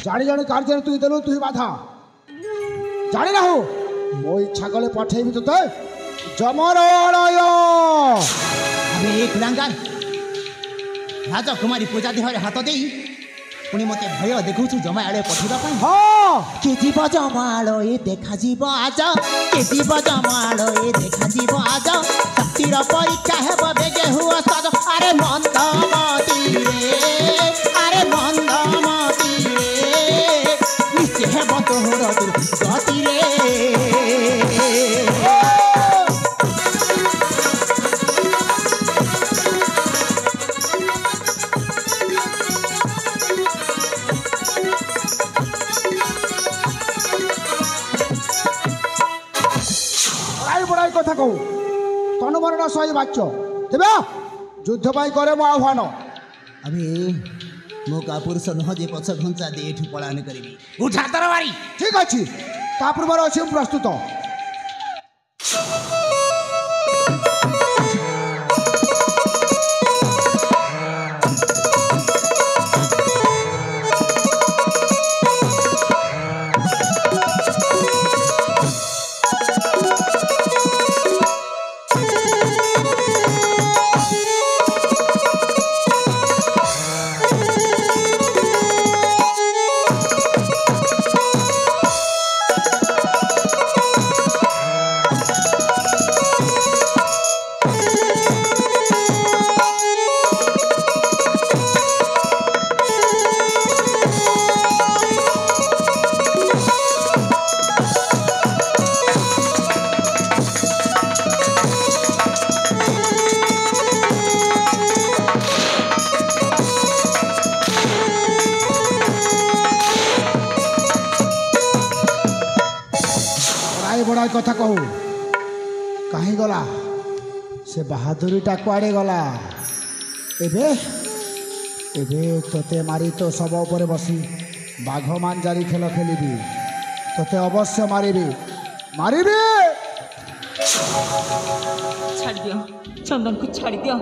जानी जानी कार्य तुई देलु तुई बाधा जानी ना हो मो इच्छा कले पठेबी तोते जमरालय। अबे एक लांगान राजा कुमारी पूजा देहरे हाथ देई पुणी मते भय देखौछु जमाआले पठिबा पई। हां के जीव जमाआले देखा जीव आज के जीव जमाआले देखा जीव आज शक्तिर परीक्षा हेब बेगे हुआ सज। अरे मंदमती रे अरे मंदमती रे निश्चय हेब तोहर दुर्गति रे। बड़ाई कथा कहू तनु मरण सही वाच्य तेबे युद्ध पाई करे मो आह्वान। अबे मो का पुरुष नह जे पछ घंचा दे एठु पलायन करबी उठा तरवारी। ठीक अछि ता पूर्वर अछि प्रस्तुत। बड़ा कथा कहू कहीं गला से बहादुरीटा कुआड़े गला। एबे एबे तोते मारी तो सब ऊपर बसी बाघ मान जारी खेल खेलिबी तोते अवश्य मारिबी मारिबी। छाड़ दियो चंदन को छाड़ दियो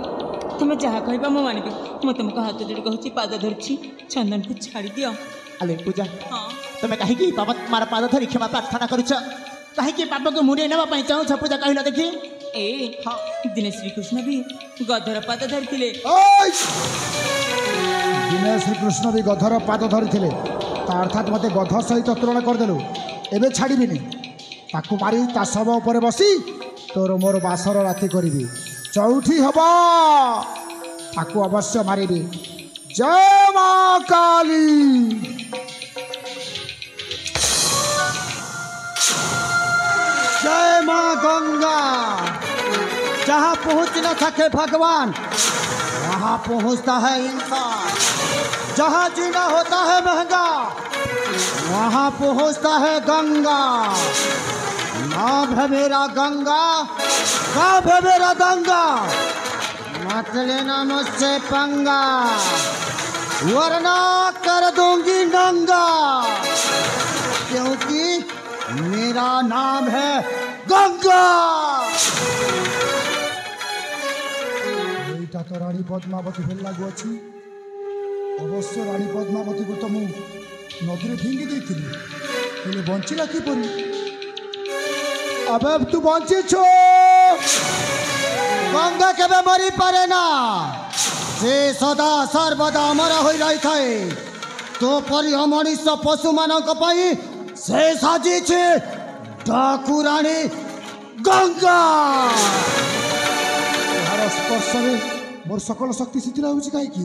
तुम्हें जहाँ कहबा मो मानिबी। मो तुमको हाथ जोड़ी कहूची पाद धरची चंदन को छाड़ दियो। अले पूजा हाँ तुम्हें कहीं पाप मार पाद धरी क्षमा प्रार्थना करुच कहीं पाप को मुड़े नापी चाहूँ पूजा कहला देखी। ए हाँ दिने श्रीकृष्ण भी गधर पाद धरते दिने श्रीकृष्ण भी गधर पाद धरी अर्थात मत गध सहित तुलन करदेलु एबे छाड़बीनि ताकू मारी ता शव उपर बसी तोर मोर बासर राति करी चौठी हब ताकू अवश्य मारिबी। जय मां काली। जय मां गंगा। जहाँ पहुँच न सके भगवान वहाँ पहुँचता है इंसान। जहाँ जीना होता है महंगा वहाँ पहुँचता है गंगा। नाम है मेरा गंगा नाम है मेरा गंगा मत लेना मुझसे पंगा वरना कर दूंगी नंगा क्योंकि मेरा नाम है गंगा। एटा तो रानी पद्मावती भेल लागू अछि अवश्य रानी पद्मावती को तो मु नदी फिंगी देथिली हेले बंचिला कि परी। अबे तू बंची छो गंगा केबे मरी पारे ना से सदा सर्वदा अमर होई रही थाए। तो परी मनीष पशु मानक पई से साजी छे डाकू रानी गंगा। यार स्पर्श मोर सकल शक्ति शिथिल होउछि काहे कि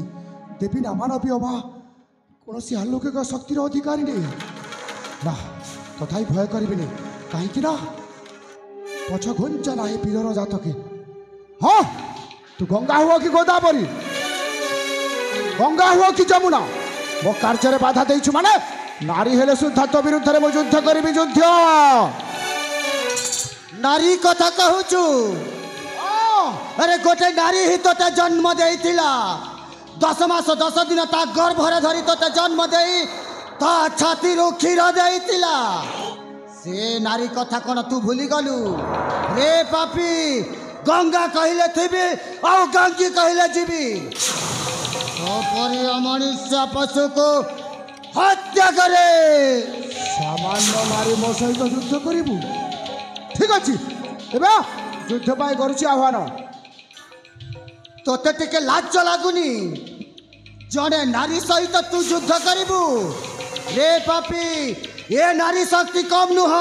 देवी नामानबी अभा कौन सी आलोकिक शक्तिर अधिकारी नहीं ना तथापि भय करिबिनी कहीं ना पछ घुंचा नहीं पीर जात के हाँ तू गंगा हुआ कि गोदावरी गंगा हुआ कि जमुना मो कार्य बाधा देछु माने नारी हेले सुद्धा तो विरुद्ध में युद्ध करी युद्ध नारी कथा कहूचु अरे गोटे नारी ही तोते जन्म देइथिला 10 मास 10 दिन ता गर्भरे धरी तोते जन्म देई ता छाती रो क्षीर देइथिला से नारी कथा कोन तू भूली गलु रे पापी गंगा कहिले थिबी आ गंगी कहिले जीवी तो परि मनुष्य पशु को हत्या करे सामान्य नारी मो सहित युद्ध करू ठीक अच्छे एबे युद्ध पाई करुची आह्वान तोते टिके लाज लागुनी जने नारी सहित तू युद्ध करिबू रे पापी ये नारी शक्ति कम नुह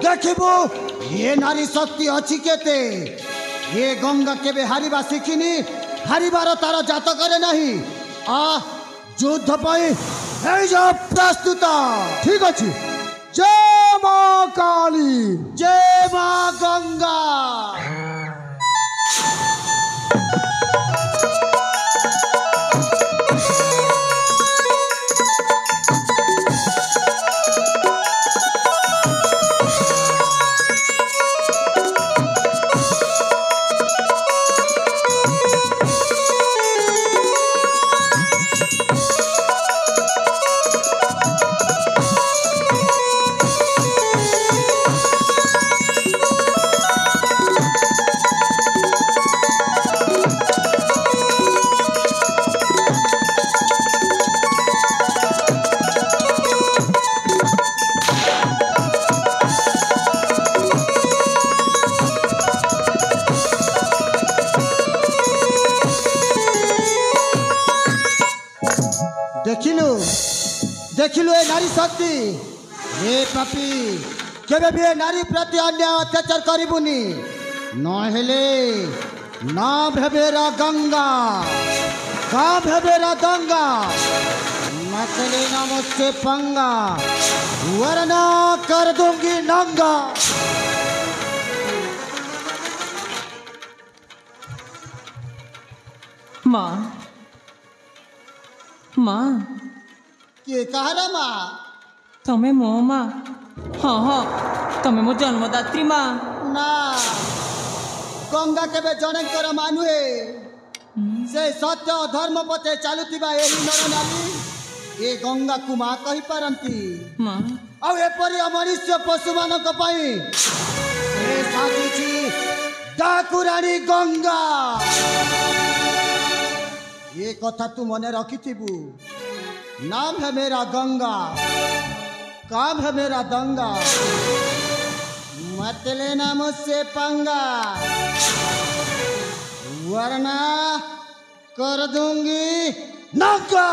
देखिबू ये नारी शक्ति अच्छी केते ये गंगा केबे हारिबा शिखिनी हारिबार तार जात करे नहीं आ युद्ध पाई हे जो प्रस्तुत ठीक अच्छे जय मां काली जय मां गंगा देखिलु ए नारी शक्ति हे पापी केबे भी नारी प्रति अन्याय अत्याचार करिबुनी न हेले ना भेबेरा गंगा का भेबेरा दंगा मतले ना मुझसे पंगा वरना कर दूंगी नंगा माँ माँ के कहरा माँ तमें मो माँ हाँ हाँ तमें मो जन्मदात्री माँ ना गंगा केबे जनकर मानुए से सत्य धर्म पथे चालुतिबा एही नर नारी ए गंगा को माँ कहि पारंती माँ आउ एपरि अमनुष्य पशु मानक पई ए साथी डाकुरानी गंगा ये कथा तू मने रखिथिबू नाम है मेरा गंगा काम है मेरा दंगा मत लेना मुझसे पंगा वरना कर दूंगी नंगा